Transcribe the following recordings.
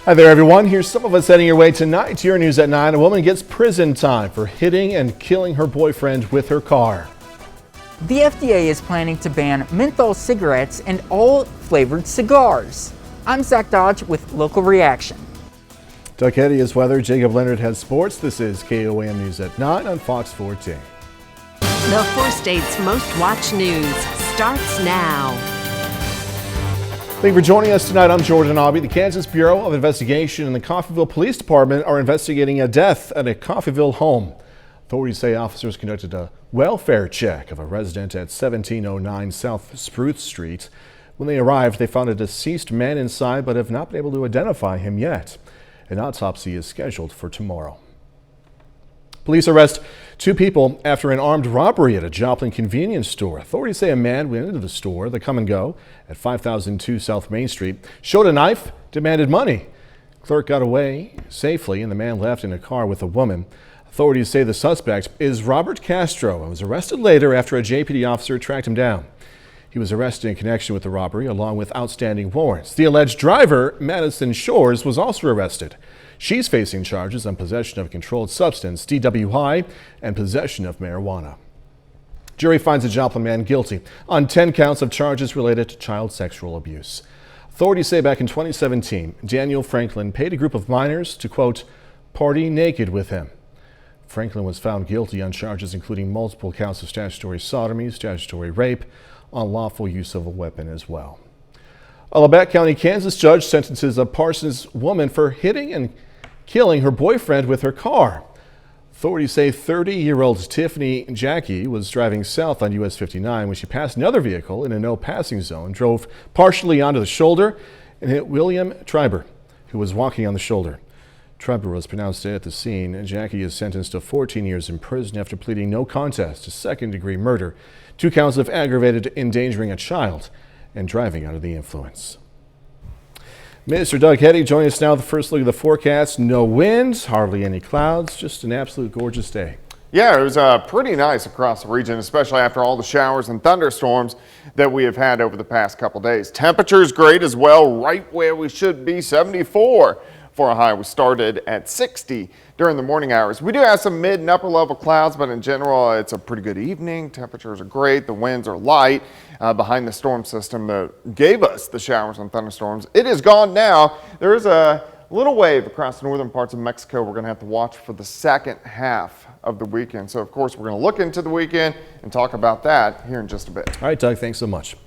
Hi there, everyone. Here's some of us heading your way tonight to your news at 9. A woman gets prison time for hitting and killing her boyfriend with her car. The FDA is planning to ban menthol cigarettes and all flavored cigars. I'm Zach Dodge with Local Reaction. Doug Heddy has weather. Jacob Leonard has sports. This is KOAM News at 9 on Fox 14. The 4 states' most watched news starts now. Thank you for joining us tonight. I'm Jordan Aubie. The Kansas Bureau of Investigation and the Coffeyville Police Department are investigating a death at a Coffeyville home. Authorities say officers conducted a welfare check of a resident at 1709 South Spruce Street. When they arrived, they found a deceased man inside but have not been able to identify him yet. An autopsy is scheduled for tomorrow. Police arrest 2 people after an armed robbery at a Joplin convenience store. Authorities say a man went into the store, the Come and Go, at 5002 South Main Street, showed a knife, demanded money. Clerk got away safely and the man left in a car with a woman. Authorities say the suspect is Robert Castro and was arrested later after a JPD officer tracked him down. He was arrested in connection with the robbery along with outstanding warrants. The alleged driver, Madison Shores, was also arrested. She's facing charges on possession of a controlled substance, DWI, and possession of marijuana. Jury finds a Joplin man guilty on 10 counts of charges related to child sexual abuse. Authorities say back in 2017, Daniel Franklin paid a group of minors to, quote, party naked with him. Franklin was found guilty on charges including multiple counts of statutory sodomy, statutory rape, unlawful use of a weapon as well. A Labette County, Kansas judge sentences a Parsons woman for hitting and killing her boyfriend with her car. Authorities say 30-year-old Tiffany Jackie was driving south on US 59 when she passed another vehicle in a no passing zone, drove partially onto the shoulder, and hit William Triber, who was walking on the shoulder. Triber was pronounced dead at the scene, and Jackie is sentenced to 14 years in prison after pleading no contest to second-degree murder, 2 counts of aggravated endangering a child, and driving under the influence. Mr. Doug Heddy joining us now with the first look at the forecast. No winds, hardly any clouds, just an absolute gorgeous day. Yeah, it was pretty nice across the region, especially after all the showers and thunderstorms that we have had over the past couple days. Temperatures great as well, right where we should be, 74 for a high. We started at 60 during the morning hours. We do have some mid and upper level clouds, but in general, it's a pretty good evening. Temperatures are great. The winds are light behind the storm system that gave us the showers and thunderstorms. It is gone now. There is a little wave across the northern parts of Mexico we're going to have to watch for the second half of the weekend. So, of course, we're going to look into the weekend and talk about that here in just a bit. All right, Doug, thanks so much.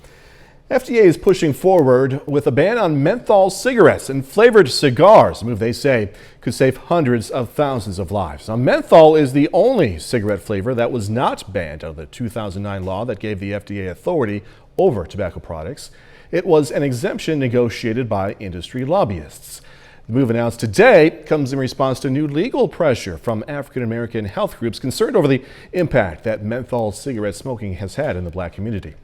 FDA is pushing forward with a ban on menthol cigarettes and flavored cigars, a move they say could save hundreds of thousands of lives. Now, menthol is the only cigarette flavor that was not banned under the 2009 law that gave the FDA authority over tobacco products. It was an exemption negotiated by industry lobbyists. The move announced today comes in response to new legal pressure from African-American health groups concerned over the impact that menthol cigarette smoking has had in the black community.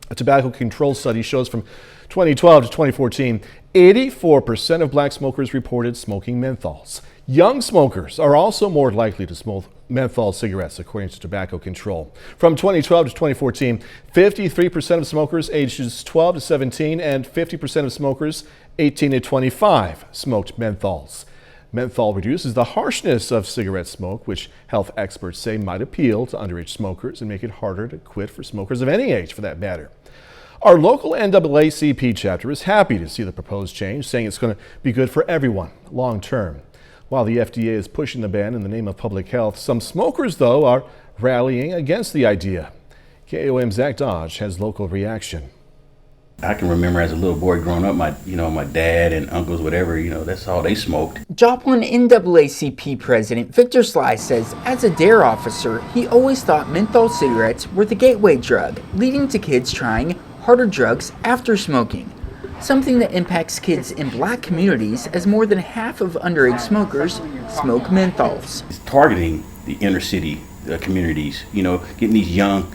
A tobacco control study shows from 2012 to 2014, 84% of black smokers reported smoking menthols. Young smokers are also more likely to smoke menthol cigarettes, according to Tobacco Control. From 2012 to 2014, 53% of smokers ages 12 to 17 and 50% of smokers 18 to 25 smoked menthols. Menthol reduces the harshness of cigarette smoke, which health experts say might appeal to underage smokers and make it harder to quit for smokers of any age, for that matter. Our local NAACP chapter is happy to see the proposed change, saying it's going to be good for everyone long term. While the FDA is pushing the ban in the name of public health, some smokers, though, are rallying against the idea. KOAM Zach Dodge has local reaction. I can remember as a little boy growing up, my dad and uncles, whatever, that's all they smoked. Joplin NAACP President Victor Sly says as a DARE officer, he always thought menthol cigarettes were the gateway drug, leading to kids trying harder drugs after smoking. Something that impacts kids in black communities as more than half of underage smokers smoke menthols. It's targeting the inner city communities, getting these young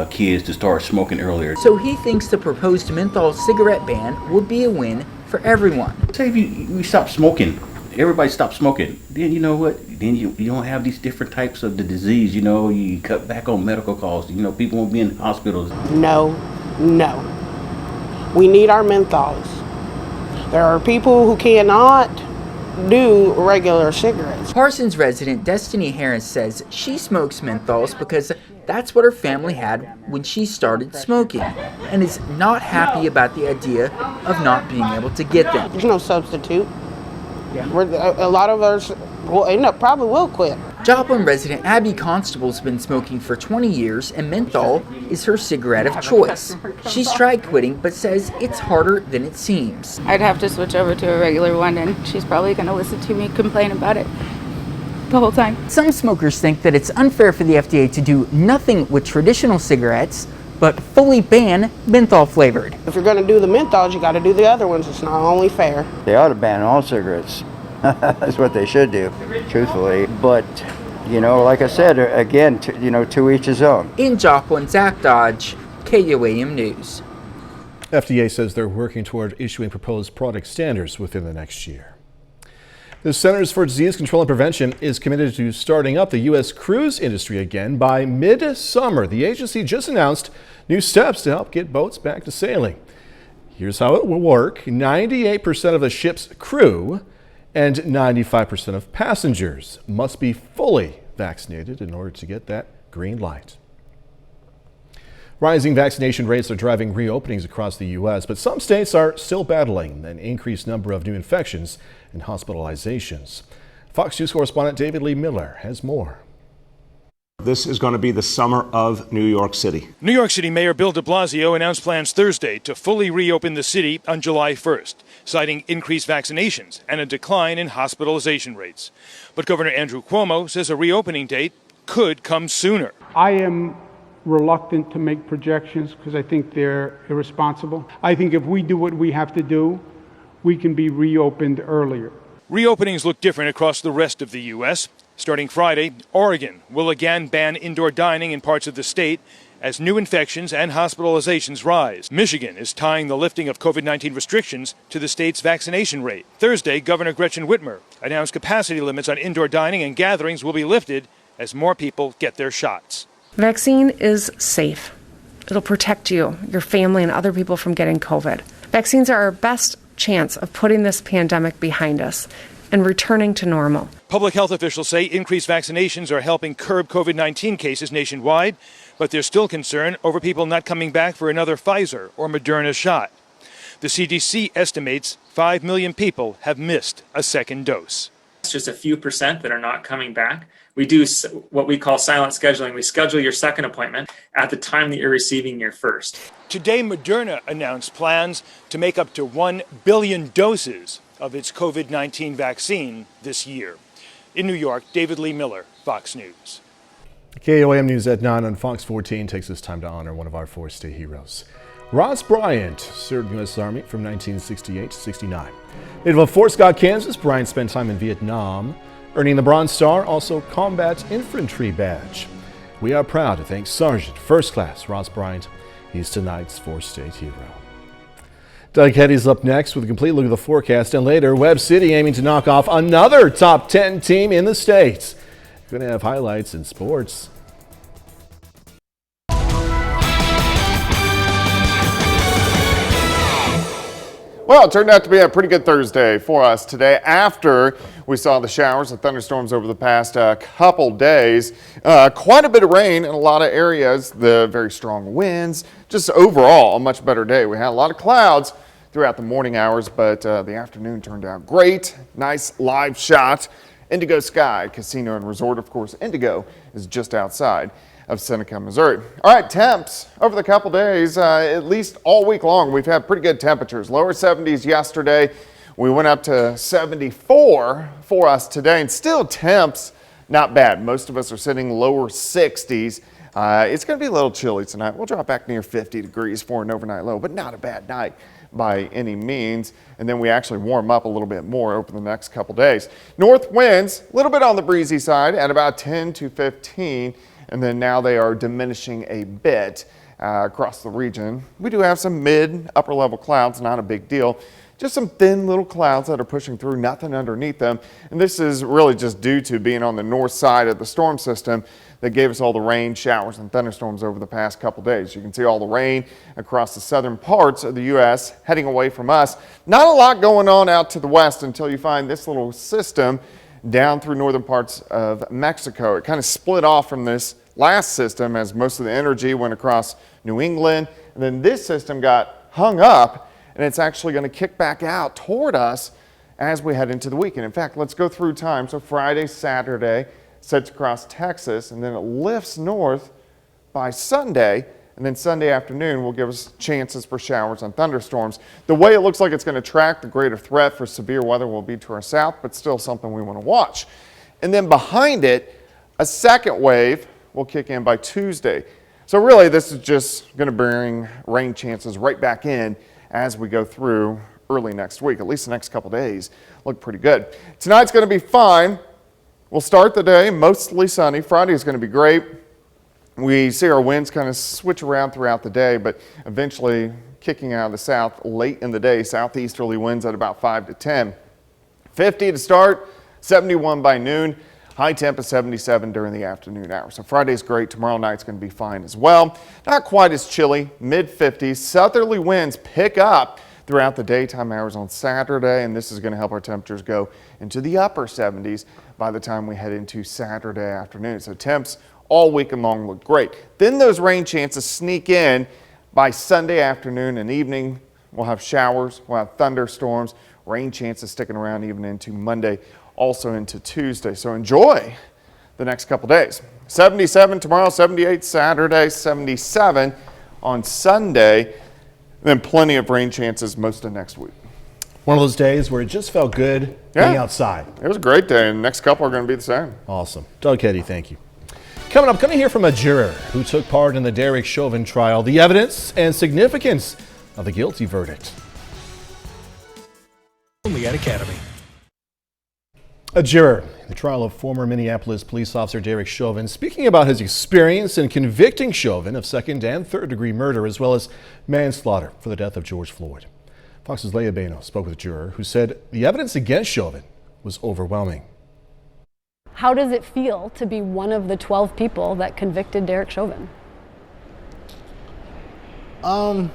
kids to start smoking earlier. So he thinks the proposed menthol cigarette ban would be a win for everyone. Say if we stop smoking, everybody stops smoking, then you know what? Then you don't have these different types of the disease, you cut back on medical costs, people won't be in hospitals. No. We need our menthols There are people who cannot do regular cigarettes. Parsons resident Destiny Harris says she smokes menthols because that's what her family had when she started smoking, and is not happy about the idea of not being able to get them. There's no substitute. A lot of us will end up probably will quit. Joplin resident Abby Constable's been smoking for 20 years, and menthol is her cigarette of choice. She's tried quitting, but says it's harder than it seems. I'd have to switch over to a regular one, and she's probably going to listen to me complain about it the whole time. Some smokers think that it's unfair for the FDA to do nothing with traditional cigarettes, but fully ban menthol flavored. If you're going to do the menthols, you got to do the other ones. It's not only fair. They ought to ban all cigarettes. That's what they should do, truthfully. But, you know, like I said, again, to each his own. In Joplin, Zach Dodge, KOAM News. FDA says they're working toward issuing proposed product standards within the next year. The Centers for Disease Control and Prevention is committed to starting up the U.S. cruise industry again by mid-summer. The agency just announced new steps to help get boats back to sailing. Here's how it will work. 98% of the ship's crew and 95% of passengers must be fully vaccinated in order to get that green light. Rising vaccination rates are driving reopenings across the U.S., but some states are still battling an increased number of new infections and hospitalizations. Fox News correspondent David Lee Miller has more. This is going to be the summer of New York City. New York City Mayor Bill de Blasio announced plans Thursday to fully reopen the city on July 1st, citing increased vaccinations and a decline in hospitalization rates. But Governor Andrew Cuomo says a reopening date could come sooner. I am reluctant to make projections because I think they're irresponsible. I think if we do what we have to do, we can be reopened earlier. Reopenings look different across the rest of the U.S. Starting Friday, Oregon will again ban indoor dining in parts of the state as new infections and hospitalizations rise. Michigan is tying the lifting of COVID-19 restrictions to the state's vaccination rate. Thursday, Governor Gretchen Whitmer announced capacity limits on indoor dining and gatherings will be lifted as more people get their shots. Vaccine is safe. It'll protect you, your family, and other people from getting COVID. Vaccines are our best chance of putting this pandemic behind us and returning to normal. Public health officials say increased vaccinations are helping curb COVID-19 cases nationwide, but there's still concern over people not coming back for another Pfizer or Moderna shot. The CDC estimates 5 million people have missed a second dose. It's just a few percent that are not coming back. We do what we call silent scheduling. We schedule your second appointment at the time that you're receiving your first. Today, Moderna announced plans to make up to 1 billion doses of its COVID-19 vaccine this year. In New York, David Lee Miller, Fox News. KOAM News at 9 on Fox 14 takes this time to honor one of our four state heroes. Ross Bryant served the U.S. Army from 1968 to 69. Native of Fort Scott, Kansas, Bryant spent time in Vietnam, earning the Bronze Star, also Combat Infantry Badge. We are proud to thank Sergeant First Class Ross Bryant. He's tonight's four-state hero. Doug Hetty's up next with a complete look at the forecast, and later, Webb City aiming to knock off another top 10 team in the state. Going to have highlights in sports. Well, it turned out to be a pretty good Thursday for us today after we saw the showers and thunderstorms over the past couple days. Quite a bit of rain in a lot of areas, the very strong winds, just overall a much better day. We had a lot of clouds throughout the morning hours, but the afternoon turned out great. Nice live shot. Indigo Sky Casino and Resort, of course, Indigo is just outside of Seneca, Missouri. All right, temps over the couple days, at least all week long, we've had pretty good temperatures. Lower 70s yesterday. We went up to 74 for us today, and still temps not bad. Most of us are sitting lower 60s. It's going to be a little chilly tonight. We'll drop back near 50 degrees for an overnight low, but not a bad night by any means. And then we actually warm up a little bit more over the next couple days. North winds, a little bit on the breezy side at about 10 to 15. And then now they are diminishing a bit across the region. We do have some mid, upper level clouds, not a big deal. just some thin little clouds that are pushing through, nothing underneath them. And this is really just due to being on the north side of the storm system that gave us all the rain, showers, and thunderstorms over the past couple days. You can see all the rain across the southern parts of the U.S. heading away from us. Not a lot going on out to the west until you find this little system down through northern parts of Mexico. It kind of split off from this last system as most of the energy went across New England. And then this system got hung up, and it's actually going to kick back out toward us as we head into the weekend. In fact, let's go through time. So Friday, Saturday, sets across Texas, and then it lifts north by Sunday, and then Sunday afternoon will give us chances for showers and thunderstorms. The way it looks like it's going to track, the greater threat for severe weather will be to our south, but still something we want to watch. And then behind it, a second wave will kick in by Tuesday. So really, this is just going to bring rain chances right back in as we go through early next week. At least the next couple days look pretty good. Tonight's going to be fine. We'll start the day mostly sunny. Friday is going to be great. We see our winds kind of switch around throughout the day, but eventually kicking out of the south late in the day. Southeasterly winds at about 5 to 10. 50 to start, 71 by noon. High temp is 77 during the afternoon hours. So Friday's great. Tomorrow night's going to be fine as well. Not quite as chilly, mid 50s. Southerly winds pick up throughout the daytime hours on Saturday, and this is going to help our temperatures go into the upper 70s by the time we head into Saturday afternoon. So temps all weekend long look great. Then those rain chances sneak in by Sunday afternoon and evening. We'll have showers, we'll have thunderstorms, rain chances sticking around even into Monday, also into Tuesday. So enjoy the next couple days. 77 tomorrow, 78 Saturday, 77 on Sunday. Then plenty of rain chances most of next week. One of those days where it just felt good being outside. It was a great day, and the next couple are going to be the same. Awesome. Doug Heddy, thank you. Coming up, going to hear from a juror who took part in the Derek Chauvin trial, the evidence and significance of the guilty verdict. Only at Academy. A juror in the trial of former Minneapolis police officer Derek Chauvin, speaking about his experience in convicting Chauvin of second and third degree murder as well as manslaughter for the death of George Floyd. Fox's Leah Bano spoke with a juror who said the evidence against Chauvin was overwhelming. How does it feel to be one of the 12 people that convicted Derek Chauvin? I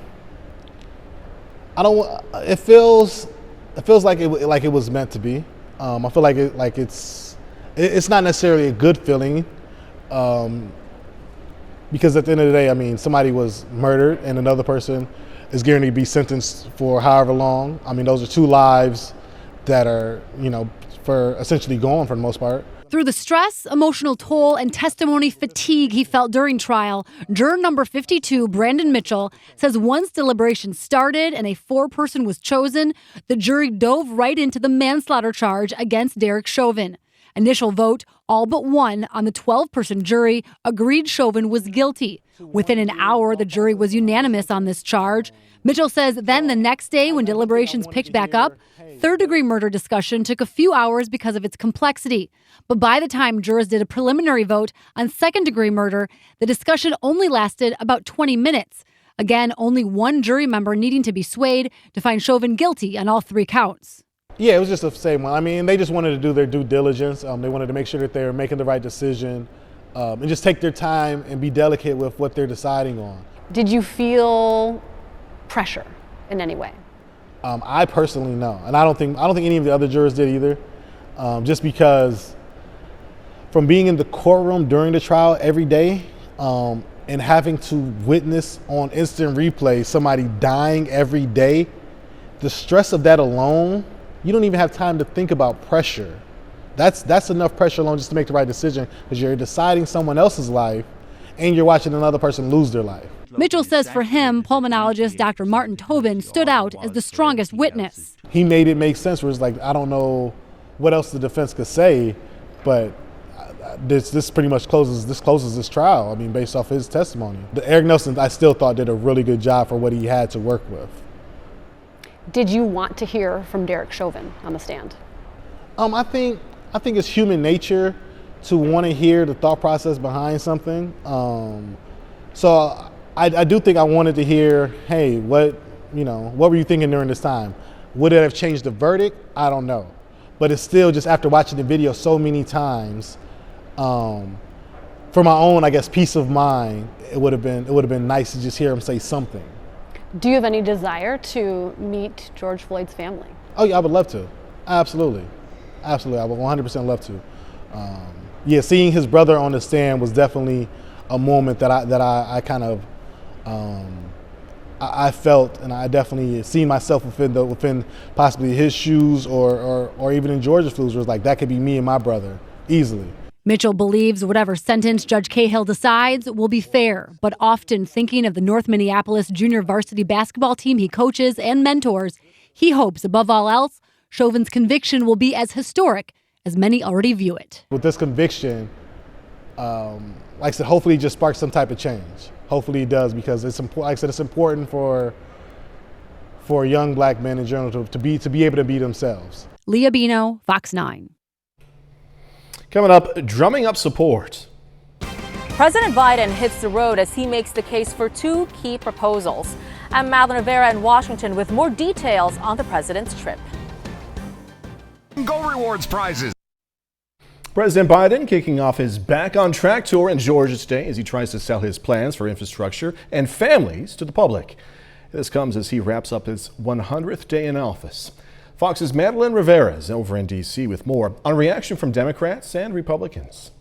don't. It feels like it was meant to be. I feel like it's not necessarily a good feeling, because at the end of the day, I mean, somebody was murdered and another person is guaranteed to be sentenced for however long. I mean, those are two lives that are, for essentially gone for the most part. Through the stress, emotional toll, and testimony fatigue he felt during trial, juror number 52, Brandon Mitchell, says once deliberations started and a foreperson was chosen, the jury dove right into the manslaughter charge against Derek Chauvin. Initial vote, all but one on the 12-person jury agreed Chauvin was guilty. Within an hour, the jury was unanimous on this charge. Mitchell says then the next day, when deliberations picked back up, third-degree murder discussion took a few hours because of its complexity. But by the time jurors did a preliminary vote on second-degree murder, the discussion only lasted about 20 minutes. Again, only one jury member needing to be swayed to find Chauvin guilty on all three counts. Yeah, it was just the same one. I mean, they just wanted to do their due diligence. They wanted to make sure that they were making the right decision and just take their time and be delicate with what they're deciding on. Did you feel pressure in any way? I personally no, and I don't think any of the other jurors did either. Just because from being in the courtroom during the trial every day and having to witness on instant replay somebody dying every day, the stress of that alone, you don't even have time to think about pressure. That's enough pressure alone just to make the right decision, because you're deciding someone else's life and you're watching another person lose their life. Mitchell says for him, pulmonologist Dr. Martin Tobin stood out as the strongest witness. He made it make sense where it's like, I don't know what else the defense could say, but this pretty much closes this trial. I mean, based off his testimony. Eric Nelson, I still thought, did a really good job for what he had to work with. Did you want to hear from Derek Chauvin on the stand? I think it's human nature to want to hear the thought process behind something. So I do think I wanted to hear, hey, what were you thinking during this time? Would it have changed the verdict? I don't know. But it's still, just after watching the video so many times, for my own, I guess, peace of mind, it would have been nice to just hear him say something. Do you have any desire to meet George Floyd's family? Oh yeah, I would love to. Absolutely. Absolutely, I would 100% love to. Yeah, seeing his brother on the stand was definitely a moment that I kind of, I felt, and I definitely seen myself within possibly his shoes or even in George's shoes, was like, that could be me and my brother, easily. Mitchell believes whatever sentence Judge Cahill decides will be fair, but often thinking of the North Minneapolis junior varsity basketball team he coaches and mentors, he hopes, above all else, Chauvin's conviction will be as historic as many already view it. With this conviction, like I said, hopefully it just sparks some type of change. Hopefully it does, because it's important. Like I said, it's important for young black men in general to be able to be themselves. Leah Bino, Fox 9. Coming up, drumming up support. President Biden hits the road as he makes the case for two key proposals. I'm Madeline Rivera in Washington with more details on the president's trip. Go Rewards prizes. President Biden kicking off his Back on Track tour in Georgia today as he tries to sell his plans for infrastructure and families to the public. This comes as he wraps up his 100th day in office. Fox's Madeline Rivera is over in D.C. with more on reaction from Democrats and Republicans.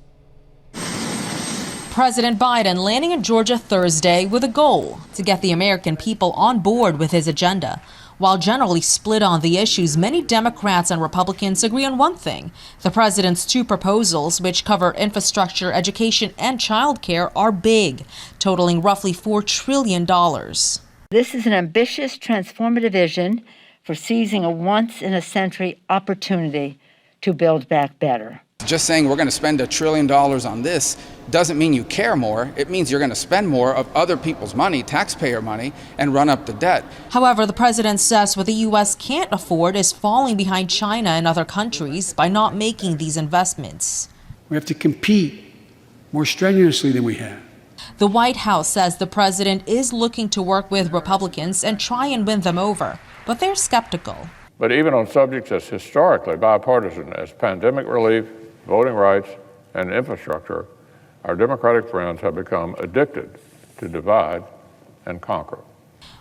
President Biden landing in Georgia Thursday with a goal to get the American people on board with his agenda. While generally split on the issues, many Democrats and Republicans agree on one thing. The president's two proposals, which cover infrastructure, education, and child care, are big, totaling roughly $4 trillion. This is an ambitious, transformative vision for seizing a once-in-a-century opportunity to build back better. Just saying we're going to spend $1 trillion on this doesn't mean you care more. It means you're going to spend more of other people's money, taxpayer money, and run up the debt. However, the president says what the U.S. can't afford is falling behind China and other countries by not making these investments. We have to compete more strenuously than we have. The White House says the president is looking to work with Republicans and try and win them over, but they're skeptical. But even on subjects that's historically bipartisan, as pandemic relief, voting rights, and infrastructure, our Democratic friends have become addicted to divide and conquer.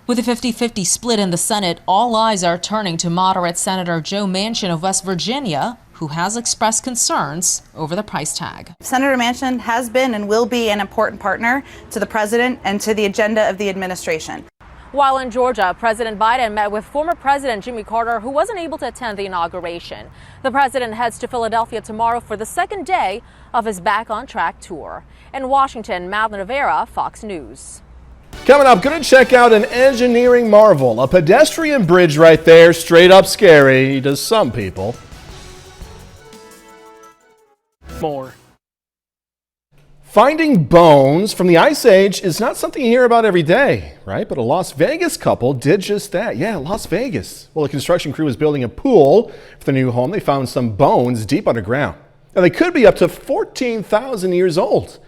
With a 50-50 split in the Senate, all eyes are turning to moderate Senator Joe Manchin of West Virginia, who has expressed concerns over the price tag. Senator Manchin has been and will be an important partner to the president and to the agenda of the administration. While in Georgia, President Biden met with former President Jimmy Carter, who wasn't able to attend the inauguration. The president heads to Philadelphia tomorrow for the second day of his Back on Track tour. In Washington, Madeline Rivera, Fox News. Coming up, going to check out an engineering marvel. A pedestrian bridge right there, straight up scary to some people. More. Finding bones from the Ice Age is not something you hear about every day, right? But a Las Vegas couple did just that. Yeah, Las Vegas. Well, the construction crew was building a pool for the new home. They found some bones deep underground. Now, they could be up to 14,000 years old.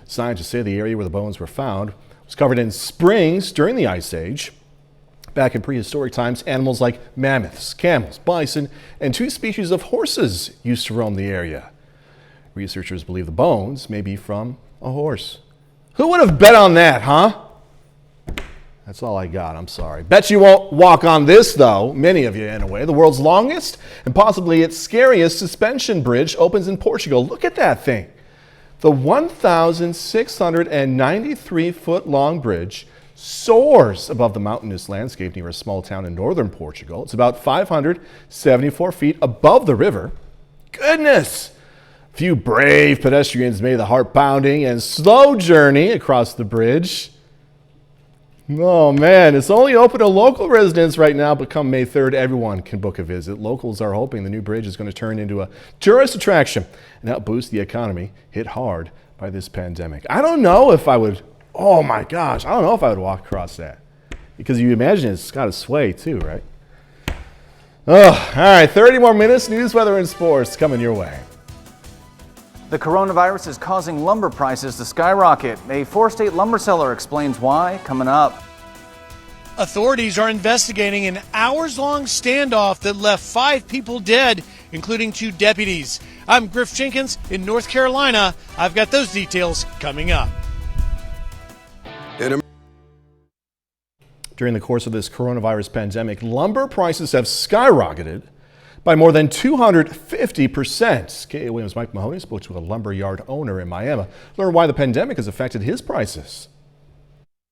Scientists say the area where the bones were found was covered in springs during the Ice Age. Back in prehistoric times, animals like mammoths, camels, bison, and 2 species of horses used to roam the area. Researchers believe the bones may be from a horse. Who would have bet on that, huh? That's all I got, I'm sorry. Bet you won't walk on this, though, many of you in a way. The world's longest and possibly its scariest suspension bridge opens in Portugal. Look at that thing. The 1,693-foot-long bridge soars above the mountainous landscape near a small town in northern Portugal. It's about 574 feet above the river. Goodness! Few brave pedestrians made the heart-pounding and slow journey across the bridge. Oh man, it's only open to local residents right now, but come May 3rd, everyone can book a visit. Locals are hoping the new bridge is going to turn into a tourist attraction and help boost the economy hit hard by this pandemic. I don't know if I would, oh my gosh, I don't know if I would walk across that. Because you imagine it's got to sway too, right? Oh, all right, 30 more minutes, news, weather, and sports coming your way. The coronavirus is causing lumber prices to skyrocket. A 4-state lumber seller explains why, coming up. Authorities are investigating an hours-long standoff that left 5 people dead, including 2 deputies. I'm Griff Jenkins in North Carolina. I've got those details coming up. During the course of this coronavirus pandemic, lumber prices have skyrocketed by more than 250%. KOAM's Mike Mahoney spoke to a lumber yard owner in Miami to learn why the pandemic has affected his prices.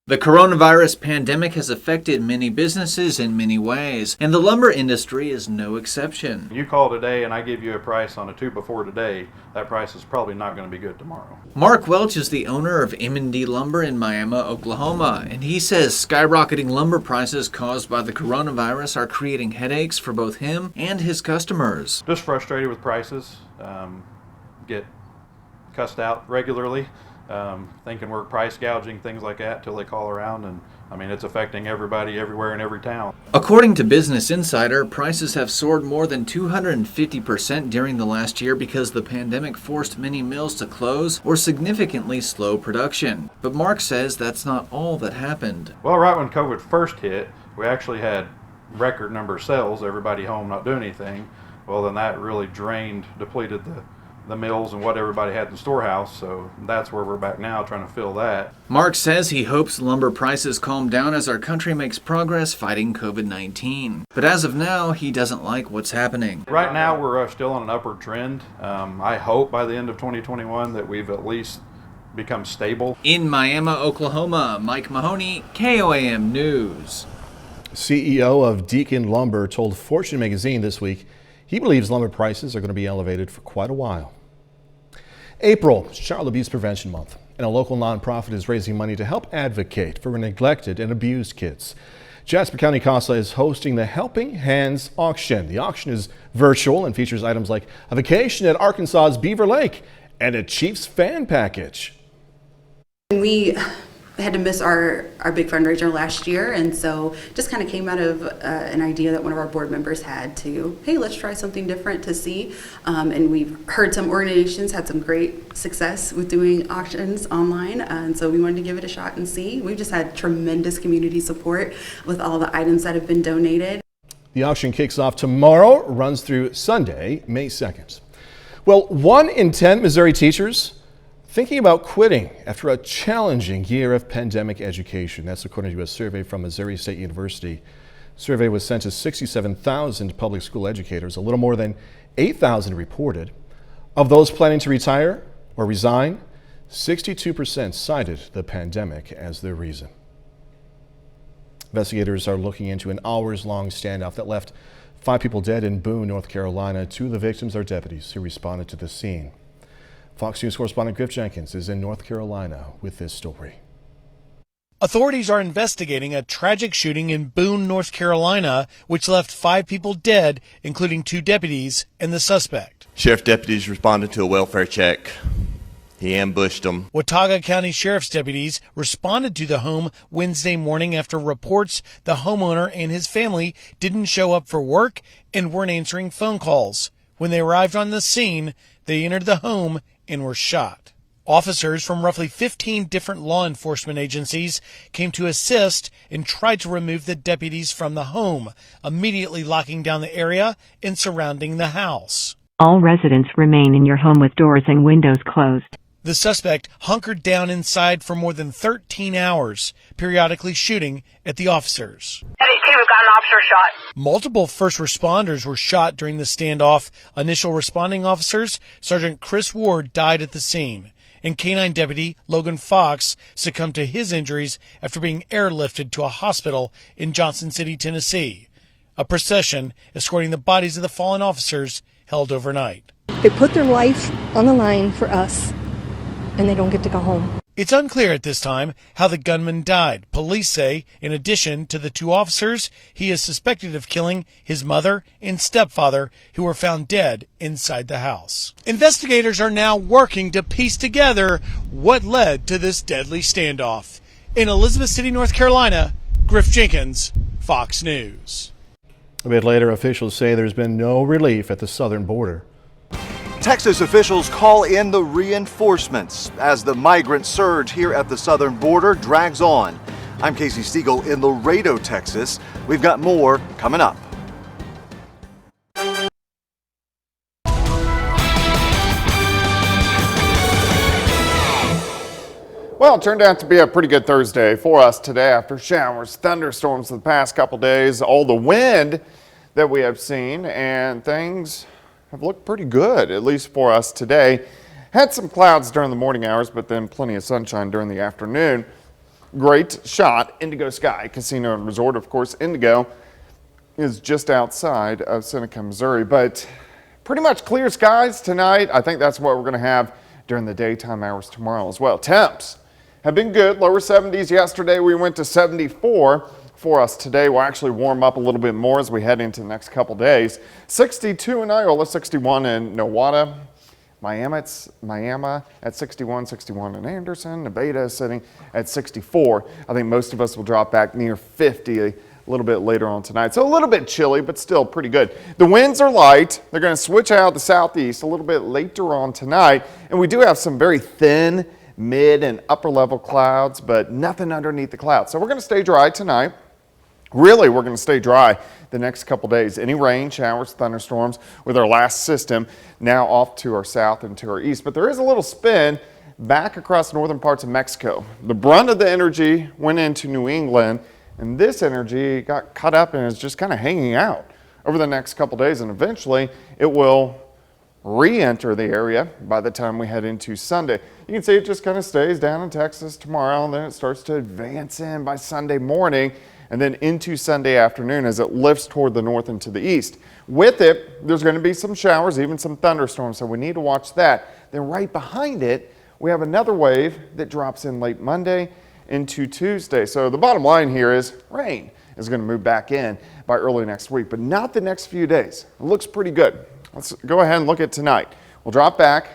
The coronavirus pandemic has affected many businesses in many ways, and the lumber industry is no exception. You call today and I give you a price on a 2x4 today, that price is probably not going to be good tomorrow. Mark Welch is the owner of M&D Lumber in Miami, Oklahoma, and he says skyrocketing lumber prices caused by the coronavirus are creating headaches for both him and his customers. Just frustrated with prices, get cussed out regularly. Thinking we're price gouging, things like that, till they call around, and I mean, it's affecting everybody everywhere in every town. According to Business Insider, prices have soared more than 250% during the last year because the pandemic forced many mills to close or significantly slow production. But Mark says that's not all that happened. Well, right when COVID first hit, we actually had record number of sales, everybody home not doing anything. Well, then that really depleted the mills and what everybody had in the storehouse, so that's where we're back now, trying to fill that. Mark says he hopes lumber prices calm down as our country makes progress fighting COVID-19. But as of now, he doesn't like what's happening. Right now, we're still on an upward trend. I hope by the end of 2021 that we've at least become stable. In Miami, Oklahoma, Mike Mahoney, KOAM News. CEO of Deacon Lumber told Fortune magazine this week he believes lumber prices are going to be elevated for quite a while. April is Child Abuse Prevention Month, and a local nonprofit is raising money to help advocate for neglected and abused kids. Jasper County CASA is hosting the Helping Hands auction. The auction is virtual and features items like a vacation at Arkansas's Beaver Lake and a Chiefs fan package. We had to miss our big fundraiser last year, and so just kind of came out of an idea that one of our board members had to, hey, let's try something different to see. And we've heard some organizations had some great success with doing auctions online, and so we wanted to give it a shot and see. We've just had tremendous community support with all the items that have been donated. The auction kicks off tomorrow, runs through Sunday, May 2nd. Well, 1 in 10 Missouri teachers thinking about quitting after a challenging year of pandemic education. That's according to a survey from Missouri State University. The survey was sent to 67,000 public school educators. A little more than 8,000 reported. Of those planning to retire or resign, 62% cited the pandemic as their reason. Investigators are looking into an hours-long standoff that left 5 people dead in Boone, North Carolina. 2 of the victims are deputies who responded to the scene. Fox News correspondent Griff Jenkins is in North Carolina with this story. Authorities are investigating a tragic shooting in Boone, North Carolina, which left 5 people dead, including 2 deputies and the suspect. Sheriff deputies responded to a welfare check. He ambushed them. Watauga County Sheriff's deputies responded to the home Wednesday morning after reports the homeowner and his family didn't show up for work and weren't answering phone calls. When they arrived on the scene, they entered the home and were shot. Officers from roughly 15 different law enforcement agencies came to assist and tried to remove the deputies from the home, immediately locking down the area and surrounding the house. All residents remain in your home with doors and windows closed. The suspect hunkered down inside for more than 13 hours, periodically shooting at the officers. We've got an officer shot. Multiple first responders were shot during the standoff. Initial responding officers, Sergeant Chris Ward, died at the scene, and K-9 deputy Logan Fox succumbed to his injuries after being airlifted to a hospital in Johnson City, Tennessee. A procession escorting the bodies of the fallen officers held overnight. They put their life on the line for us, and they don't get to go home. It's unclear at this time how the gunman died. Police say, in addition to the 2 officers, he is suspected of killing his mother and stepfather, who were found dead inside the house. Investigators are now working to piece together what led to this deadly standoff. In Elizabeth City, North Carolina, Griff Jenkins, Fox News. A bit later, officials say there's been no relief at the southern border. Texas officials call in the reinforcements as the migrant surge here at the southern border drags on. I'm Casey Stiegel in Laredo, Texas. We've got more coming up. Well, it turned out to be a pretty good Thursday for us today after showers, thunderstorms the past couple days, all the wind that we have seen, and things have looked pretty good, at least for us today. Had some clouds during the morning hours, but then plenty of sunshine during the afternoon. Great shot, Indigo Sky Casino and Resort. Of course, Indigo is just outside of Seneca, Missouri, but pretty much clear skies tonight. I think that's what we're going to have during the daytime hours tomorrow as well. Temps have been good. Lower 70s yesterday. We went to 74 for us today. We'll actually warm up a little bit more as we head into the next couple days. 62 in Iola, 61 in Nowata. Miami at 61, 61 in Anderson. Nevada is sitting at 64. I think most of us will drop back near 50 a little bit later on tonight. So a little bit chilly, but still pretty good. The winds are light. They're going to switch out the southeast a little bit later on tonight. And we do have some very thin mid and upper level clouds, but nothing underneath the clouds. So we're going to stay dry tonight. Really, we're going to stay dry the next couple days. Any rain, showers, thunderstorms with our last system now off to our south and to our east. But there is a little spin back across northern parts of Mexico. The brunt of the energy went into New England, and this energy got caught up and is just kind of hanging out over the next couple days. And eventually, it will re-enter the area by the time we head into Sunday. You can see it just kind of stays down in Texas tomorrow, and then it starts to advance in by Sunday morning and then into Sunday afternoon as it lifts toward the north and to the east. With it, there's going to be some showers, even some thunderstorms, so we need to watch that. Then right behind it, we have another wave that drops in late Monday into Tuesday. So the bottom line here is rain is going to move back in by early next week, but not the next few days. It looks pretty good. Let's go ahead and look at tonight. We'll drop back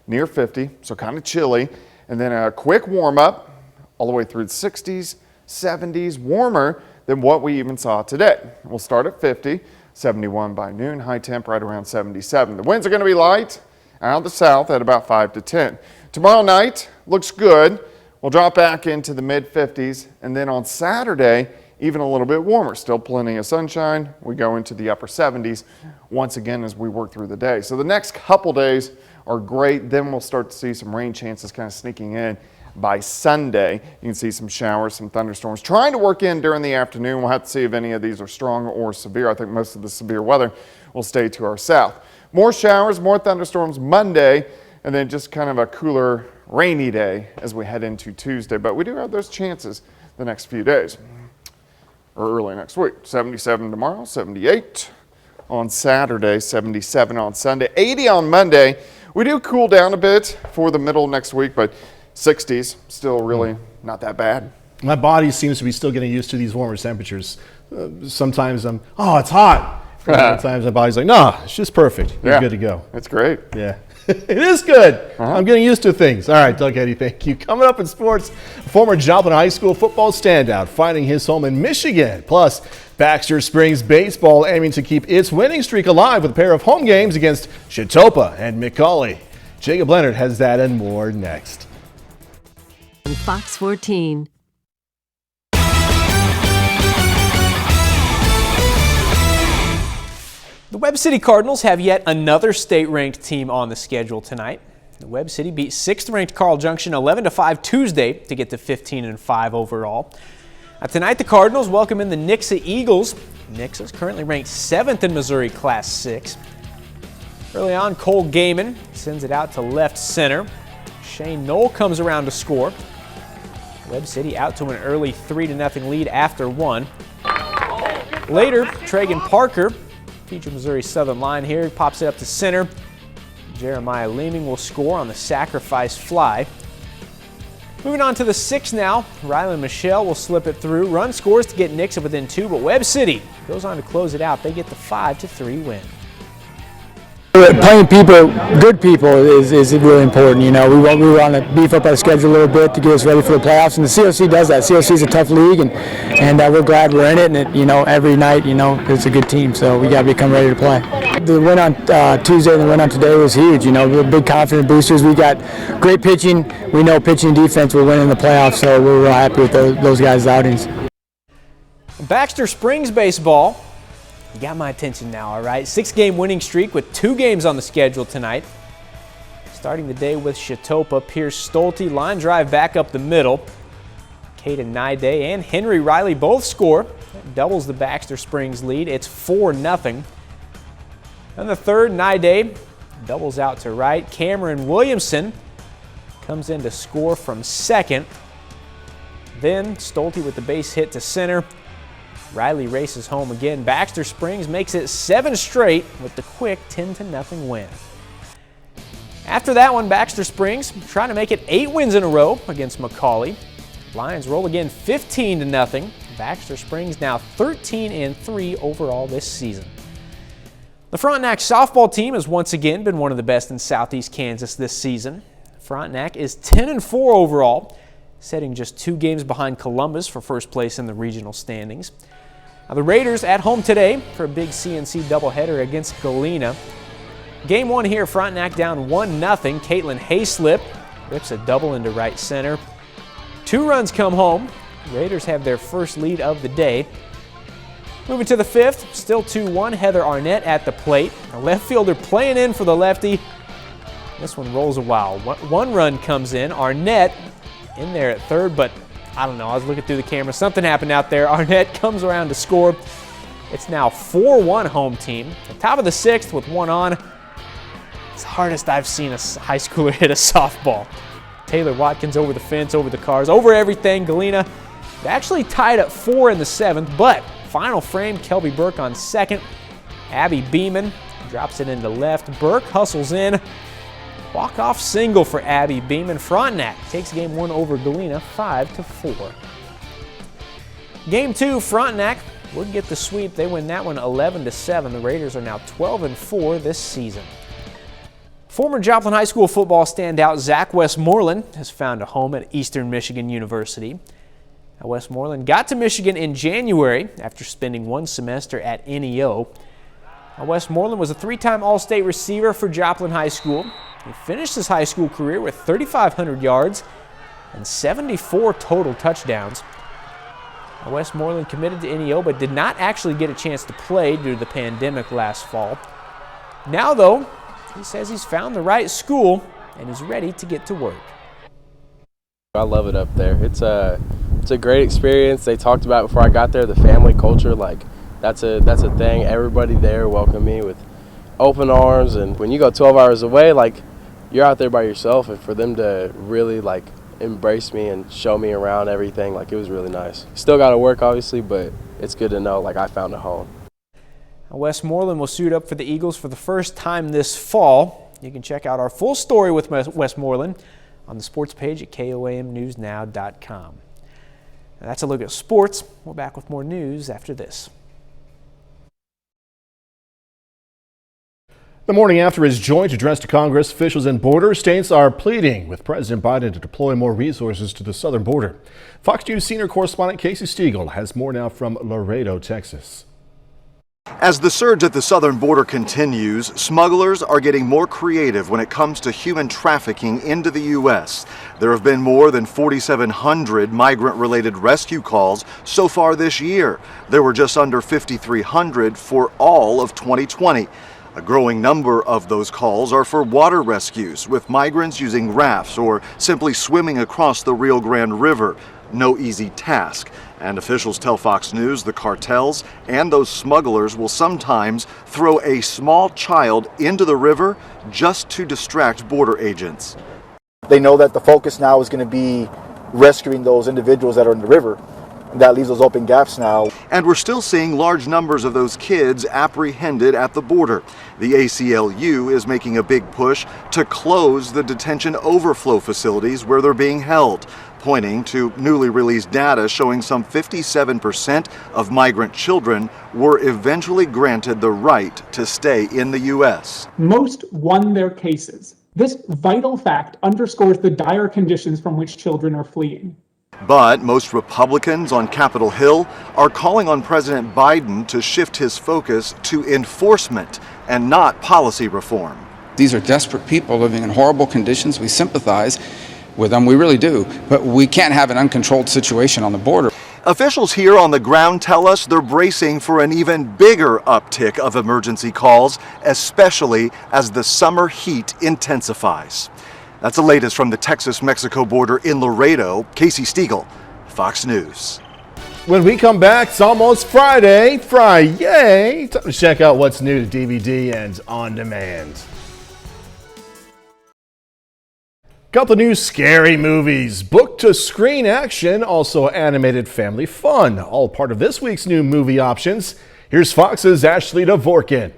near 50, so kind of chilly, and then a quick warm up all the way through the 60s, 70s, warmer than what we even saw today. We'll start at 50, 71 by noon, high temp right around 77. The winds are going to be light out of the south at about 5 to 10. Tomorrow night looks good. We'll drop back into the mid 50s, and then on Saturday, even a little bit warmer. Still plenty of sunshine. We go into the upper 70s once again as we work through the day. So the next couple days are great. Then we'll start to see some rain chances kind of sneaking in by Sunday. You can see some showers, some thunderstorms trying to work in during the afternoon. We'll have to see if any of these are strong or severe. I think most of the severe weather will stay to our south. More showers, more thunderstorms Monday, and then just kind of a cooler, rainy day as we head into Tuesday. But we do have those chances the next few days. Or early next week. 77 tomorrow, 78 on Saturday, 77 on Sunday, 80 on Monday. We do cool down a bit for the middle of next week, but 60s, still really not that bad. My body seems to be still getting used to these warmer temperatures. Sometimes oh, it's hot. Sometimes my body's like, no, it's just perfect. You're good to go. It's great. Yeah. It is good. I'm getting used to things. All right, Doug Eddy, thank you. Coming up in sports, former Joplin High School football standout finding his home in Michigan. Plus, Baxter Springs baseball aiming to keep its winning streak alive with a pair of home games against Chautauqua and McCully. Jacob Leonard has that and more next. On Fox 14. The Webb City Cardinals have yet another state-ranked team on the schedule tonight. The Webb City beat 6th-ranked Carl Junction 11-5 Tuesday to get to 15-5 overall. Now, tonight, the Cardinals welcome in the Nixa Eagles. Nixa is currently ranked 7th in Missouri Class 6. Early on, Cole Gaiman sends it out to left center. Shane Knoll comes around to score. Webb City out to an early 3-0 lead after one. Later, Tragan Parker, feature Missouri Southern line here, pops it up to center. Jeremiah Leeming will score on the sacrifice fly. Moving on to the 6th now, Rylan Michelle will slip it through. Run scores to get Nixa within 2, but Webb City goes on to close it out. They get the 5-3 win. Playing people, good people, is really important. You know, we want to beef up our schedule a little bit to get us ready for the playoffs, and the COC does that. COC is a tough league, and we're glad we're in it. And every night, it's a good team, so we got to become ready to play. the win on Tuesday and the win on today was huge. You know, we're big confidence boosters. We got great pitching. We know pitching and defense will win in the playoffs, so we're real happy with those guys' outings. Baxter Springs baseball. You got my attention now, all right? 6-game winning streak with 2 games on the schedule tonight. Starting the day with Chatopa, Pierce Stolte, line drive back up the middle. Caden Nide and Henry Riley both score. That doubles the Baxter Springs lead. It's 4-0. And the third, Nide doubles out to right. Cameron Williamson comes in to score from second. Then Stolte with the base hit to center. Riley races home again. Baxter Springs makes it 7 straight with the quick 10-0 win. After that one, Baxter Springs trying to make it 8 wins in a row against McCauley. Lions roll again 15-0. Baxter Springs now 13-3 overall this season. The Frontenac softball team has once again been one of the best in Southeast Kansas this season. Frontenac is 10-4 overall, setting just 2 games behind Columbus for first place in the regional standings. Now the Raiders at home today for a big CNC doubleheader against Galena. Game 1 here, Frontenac down 1-0. Caitlin Hayslip rips a double into right center. 2 runs come home. Raiders have their first lead of the day. Moving to the 5th, still 2-1. Heather Arnett at the plate. A left fielder playing in for the lefty. This one rolls a while. 1 run comes in. Arnett in there at third, but I don't know. I was looking through the camera. Something happened out there. Arnett comes around to score. It's now 4-1 home team. The top of the 6th with 1 on. It's the hardest I've seen a high schooler hit a softball. Taylor Watkins over the fence, over the cars, over everything. Galena actually tied at 4 in the 7th, but final frame, Kelby Burke on second. Abby Beeman drops it into left. Burke hustles in. Walk-off single for Abby Beeman. Frontenac takes game 1 over Galena 5-4. Game 2, Frontenac would get the sweep. They win that one 11-7. The Raiders are now 12-4 this season. Former Joplin High School football standout Zach Westmoreland has found a home at Eastern Michigan University. Now, Westmoreland got to Michigan in January after spending 1 semester at NEO. Now, Westmoreland was a 3-time All-State receiver for Joplin High School. He finished his high school career with 3,500 yards and 74 total touchdowns. Now, Westmoreland committed to NEO but did not actually get a chance to play due to the pandemic last fall. Now, though, he says he's found the right school and is ready to get to work. I love it up there. It's a great experience. They talked about before I got there, the family culture, like that's a thing. Everybody there welcomed me with open arms, and when you go 12 hours away, like you're out there by yourself, and for them to really like embrace me and show me around everything, like it was really nice. Still got to work obviously, but it's good to know like I found a home. Westmoreland will suit up for the Eagles for the first time this fall. You can check out our full story with Westmoreland on the sports page at KOAMnewsnow.com. That's a look at sports. We're back with more news after this. The morning after his joint address to Congress, officials in border states are pleading with President Biden to deploy more resources to the southern border. Fox News senior correspondent Casey Stiegel has more now from Laredo, Texas. As the surge at the southern border continues, smugglers are getting more creative when it comes to human trafficking into the U.S. There have been more than 4,700 migrant-related rescue calls so far this year. There were just under 5,300 for all of 2020. A growing number of those calls are for water rescues, with migrants using rafts or simply swimming across the Rio Grande River. No easy task. And officials tell Fox News the cartels and those smugglers will sometimes throw a small child into the river just to distract border agents. They know that the focus now is going to be rescuing those individuals that are in the river. That leaves those open gaps now. And we're still seeing large numbers of those kids apprehended at the border. The ACLU is making a big push to close the detention overflow facilities where they're being held, pointing to newly released data showing some 57% of migrant children were eventually granted the right to stay in the U.S. Most won their cases. This vital fact underscores the dire conditions from which children are fleeing. But most Republicans on Capitol Hill are calling on President Biden to shift his focus to enforcement and not policy reform. These are desperate people living in horrible conditions. We sympathize with them, we really do, but we can't have an uncontrolled situation on the border. Officials here on the ground tell us they're bracing for an even bigger uptick of emergency calls, especially as the summer heat intensifies. That's the latest from the Texas-Mexico border in Laredo. Casey Stiegel, Fox News. When we come back, it's almost Friday. Time to check out what's new to DVD and on demand. Couple new scary movies, booked to screen action, also animated family fun. All part of this week's new movie options. Here's Fox's Ashley Dvorkin.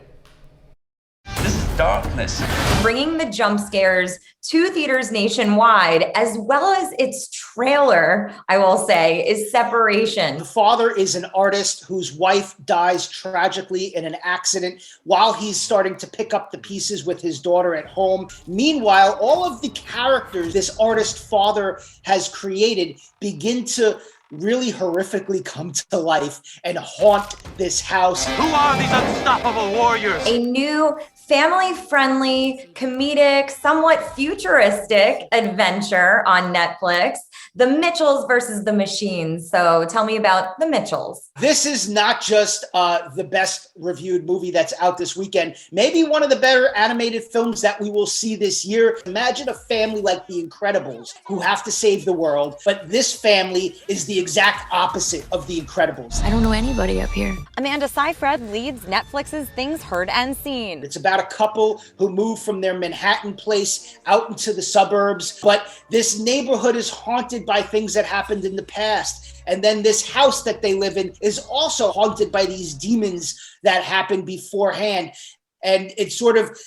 This is darkness. Bringing the jump scares to theaters nationwide, as well as its trailer, I will say, is Separation. The father is an artist whose wife dies tragically in an accident while he's starting to pick up the pieces with his daughter at home. Meanwhile, all of the characters this artist father has created begin to really horrifically come to life and haunt this house. Who are these unstoppable warriors? A new family-friendly, comedic, somewhat futuristic adventure on Netflix, The Mitchells versus the Machines. So tell me about The Mitchells. This is not just the best reviewed movie that's out this weekend, maybe one of the better animated films that we will see this year. Imagine a family like The Incredibles who have to save the world, but this family is the exact opposite of The Incredibles. I don't know anybody up here. Amanda Seyfried leads Netflix's Things Heard and Seen. It's about a couple who move from their Manhattan place out into the suburbs, but this neighborhood is haunted by things that happened in the past. And then this house that they live in is also haunted by these demons that happened beforehand. And it sort of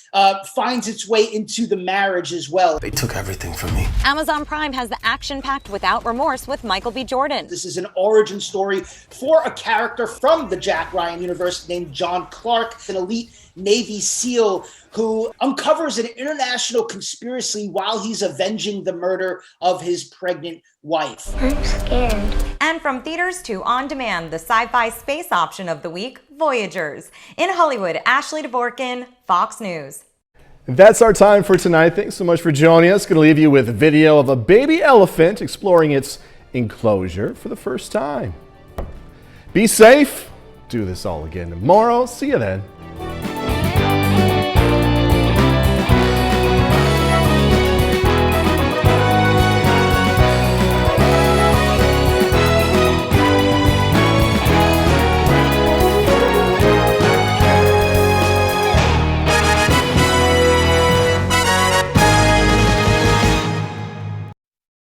finds its way into the marriage as well. They took everything from me. Amazon Prime has the action-packed Without Remorse with Michael B. Jordan. This is an origin story for a character from the Jack Ryan universe named John Clark, an elite Navy SEAL who uncovers an international conspiracy while he's avenging the murder of his pregnant wife. I'm scared. And from theaters to on demand, the sci-fi space option of the week, Voyagers. In Hollywood, Ashley Dvorkin, Fox News. That's our time for tonight. Thanks so much for joining us. Going to leave you with a video of a baby elephant exploring its enclosure for the first time. Be safe. Do this all again tomorrow. See you then.